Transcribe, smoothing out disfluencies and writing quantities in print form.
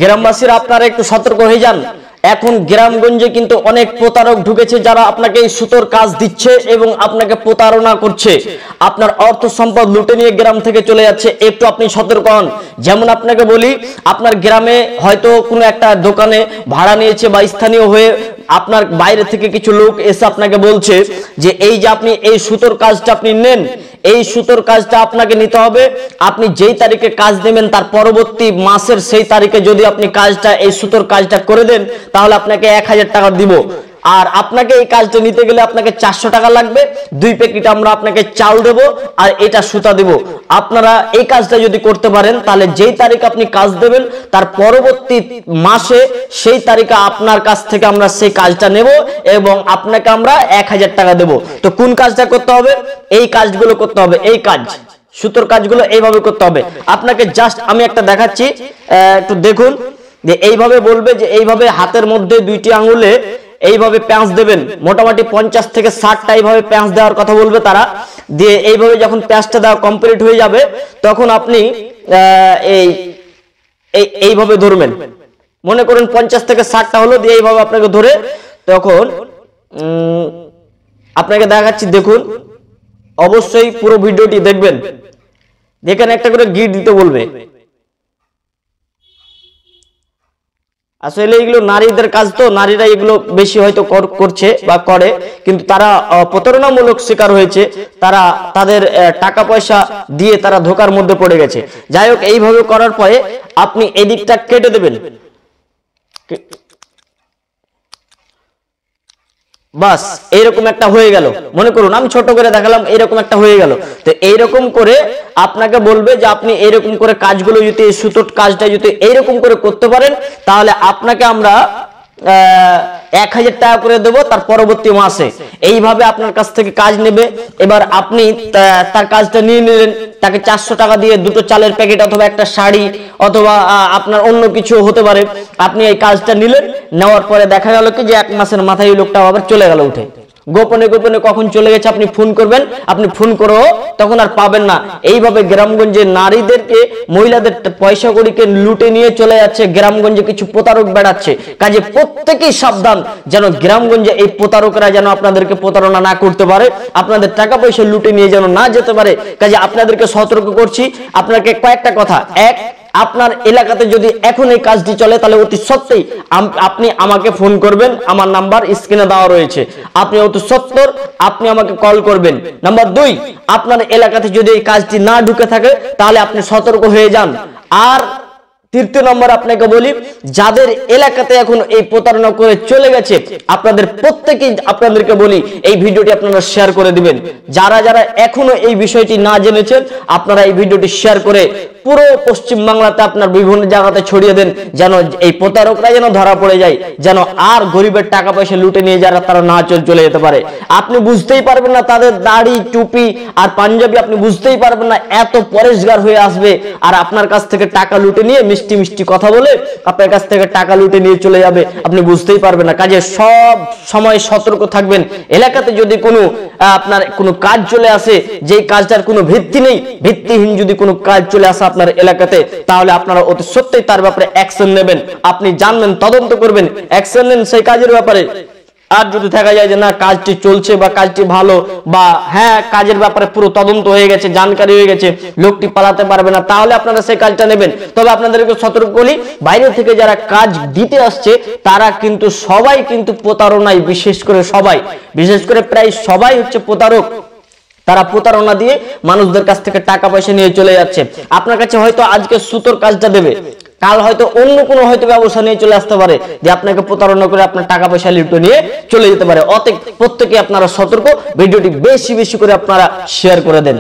গ্রামবাসীরা আপনারা একটু সতর্ক হয়ে যান। এখন গ্রামগঞ্জে কিন্তু অনেক প্রতারক ঢুকেছে, যারা আপনাকে এই সুতোর কাজ দিচ্ছে এবং আপনাকে প্রতারণা করছে, আপনার অর্থ সম্পদ লুটে নিয়ে গ্রাম থেকে চলে যাচ্ছে। একটু আপনি সতর্ক হন। যেমন আপনাকে বলি, আপনার গ্রামে হয়তো কোনো একটা দোকানে ভাড়া নিয়েছে বা স্থানীয় হয়ে আপনার বাইরে থেকে কিছু লোক এসে আপনাকে বলছে যে এই যে আপনি এই সুতোর কাজটা আপনি নেন, এই সুতোর কাজটা আপনাকে নিতে হবে। আপনি যেই তারিখে কাজ নেবেন তার পরবর্তী মাসের সেই তারিখে যদি আপনি কাজটা এই সুতোর কাজটা করে দেন তাহলে আপনাকে 1000 টাকা দিব। আর আপনাকে এই কাজটা নিতে গেলে আপনাকে 400 টাকা লাগবে। 2 প্যাকেট আমরা আপনাকে চাল দেব আর এটা সুতা দেব। আপনারা এই কাজটা যদি করতে পারেন তাহলে যেই তারিখ আপনি কাজ দেবেন তার পরবর্তী মাসে সেই তারিখে আপনার কাছ থেকে আমরা সেই কাজটা নেব এবং আপনাকে আমরা 1000 টাকা দেব। তো কোন কাজটা করতে হবে? এই কাজগুলো করতে হবে। এই কাজ সুতোর কাজগুলো এইভাবে করতে হবে। আপনাকে জাস্ট আমি একটা দেখাচ্ছি, একটু দেখুন। যে এইভাবে বলবে যে এইভাবে হাতের মধ্যে 2টি আঙুলে এইভাবে প্যাঁচ দেবেন, মোটামুটি 50 থেকে 60টা এইভাবে প্যাঁচ দেওয়ার কথা বলবে তারা। দিয়ে এইভাবে যখন প্যাঁচটা দেওয়া কমপ্লিট হয়ে যাবে তখন আপনি এইভাবে ধরবেন। মনে করুন 50 থেকে 60টা হলো, দিয়ে এইভাবে আপনাকে ধরে তখন আপনাকে দেখাচ্ছি। দেখুন, অবশ্যই পুরো ভিডিওটি দেখবেন। এখানে একটা করে গিট দিতে বলবে। আসলে এগুলো নারীদের কাজ, তো নারীরা এগুলো বেশি হয়তো করছে বা করে, কিন্তু তারা প্রতারণামূলক শিকার হয়েছে। তারা তাদের টাকা পয়সা দিয়ে তারা ধোকার মধ্যে পড়ে গেছে। যাই হোক, এইভাবে করার পরে আপনি এদিকটা কেটে দেবেন। বাস এইরকম একটা হয়ে গেল। মনে করুন আমি ছোট করে দেখালাম, এইরকম একটা হয়ে গেল। তো এইরকম করে আপনাকে বলবে যে আপনি এইরকম করে কাজগুলো যদি সুতোর কাজটা যদি এইরকম করে করতে পারেন তাহলে আপনাকে আমরা 1000 টাকা করে দেব তার পরবর্তী মাসে। এইভাবে আপনার কাছ থেকে কাজ নেবে। এবার আপনি তার কাজটা নিয়ে নিলেন, তাকে 400 টাকা দিয়ে 2টো চালের প্যাকেট অথবা একটা শাড়ি অথবা আপনার অন্য কিছু হতে পারে, আপনি এই কাজটা নিলেন। নেওয়ার পরে দেখা গেল কি যে 1 মাসের মাথায় লোকটা আবার চলে গেল উঠে। গোপনে গোপনে কখন চলে গেছে আপনি ফোন করবেন, আপনি ফোন করেও তখন আর পাবেন না। এইভাবে গ্রামগঞ্জে নারীদেরকে, মহিলাদের পয়সা কড়িকে লুটে নিয়ে চলে যাচ্ছে। গ্রামগঞ্জে কিছু প্রতারক বেড়াচ্ছে। কাজে প্রত্যেকেই সাবধান, যেন গ্রামগঞ্জে এই প্রতারকরা যেন আপনাদেরকে প্রতারণা না করতে পারে, আপনাদের টাকা পয়সা লুটে নিয়ে যেন না যেতে পারে। কাজে আপনাদেরকে সতর্ক করছি। আপনাকে কয়েকটা কথা। এক, আপনার এলাকাতে যদি এখন এই কাজটি চলে তাহলে অতি সত্ত্বই আপনি আমাকে ফোন করবেন। আমার নাম্বার স্ক্রিনে দেওয়া রয়েছে। আপনি অতি সত্বর আপনি আমাকে কল করবেন। নাম্বার 2, আপনার এলাকাতে যদি এই কাজটি না ঢুকে থাকে তাহলে আপনি সতর্ক হয়ে যান। আর 3 নম্বর আপনাকে বলি, যাদের এলাকাতে এখন এই প্রতারণা করে চলে গেছে আপনাদের প্রত্যেকেই আপনাদেরকে বলি এই ভিডিওটি আপনারা শেয়ার করে দিবেন। যারা যারা এখনো এই বিষয়টি না জেনেছেন আপনারা এই ভিডিওটি শেয়ার করে পুরো পশ্চিম বাংলাতে আপনার বিভিন্ন জায়গাতে ছড়িয়ে দেন, যেন এই প্রতারকরা যেন ধরা পড়ে যায়, যেন আর গরিবের টাকা পয়সা লুটে নিয়ে যারা তারা না চলে যেতে পারে। আপনি বুঝতেই পারবেন না তাদের দাড়ি, টুপি আর পাঞ্জাবি, আপনি বুঝতেই পারবেন না এত পরেশগার হয়ে আসবে আর আপনার কাছ থেকে টাকা লুটে নিয়ে মিষ্টি মিষ্টি কথা বলে আপনার কাছ থেকে টাকা লুটে নিয়ে চলে যাবে। আপনি বুঝতেই পারবেন না। কাজে সব সময় সতর্ক থাকবেন। এলাকাতে যদি কোনো আপনার কোনো কাজ চলে আসে যেই কাজটার কোনো ভিত্তি নেই, ভিত্তিহীন যদি কোনো কাজ চলে আসে আপনার এলাকাতে, তাহলে আপনারা অতি সত্যিই তার ব্যাপারে অ্যাকশন নেবেন। আপনি জানবেন, তদন্ত করবেন, অ্যাকশন নেন সেই কাজের ব্যাপারে। আর যদি দেখা যায় যে না কাজটি চলছে বা কাজটি ভালো বা হ্যাঁ কাজের ব্যাপারে পুরো তদন্ত হয়ে গেছে, জানকারি হয়ে গেছে, লোকটি পালাতে পারবে না, তাহলে আপনারা সেই কাজটা নেবেন। তবে আপনাদেরকে সতর্ক করি, বাইরে থেকে যারা কাজ দিতে আসছে তারা কিন্তু সবাই কিন্তু প্রতারণায়, বিশেষ করে প্রায় সবাই হচ্ছে প্রতারক। তারা প্রতারণা দিয়ে মানুষদের কাছ থেকে টাকা পয়সা নিয়ে চলে যাচ্ছে। আপনার কাছে হয়তো আজকে সুতোর কাজটা দেবে, কাল হয়তো অন্য কোনো হয়তো ব্যবসা নিয়ে চলে আসতে পারে যে আপনাকে প্রতারণা করে আপনার টাকা পয়সা লুটে নিয়ে চলে যেতে পারে। অতএব প্রত্যেকে আপনারা সতর্ক। ভিডিওটি বেশি বেশি করে আপনারা শেয়ার করে দেন।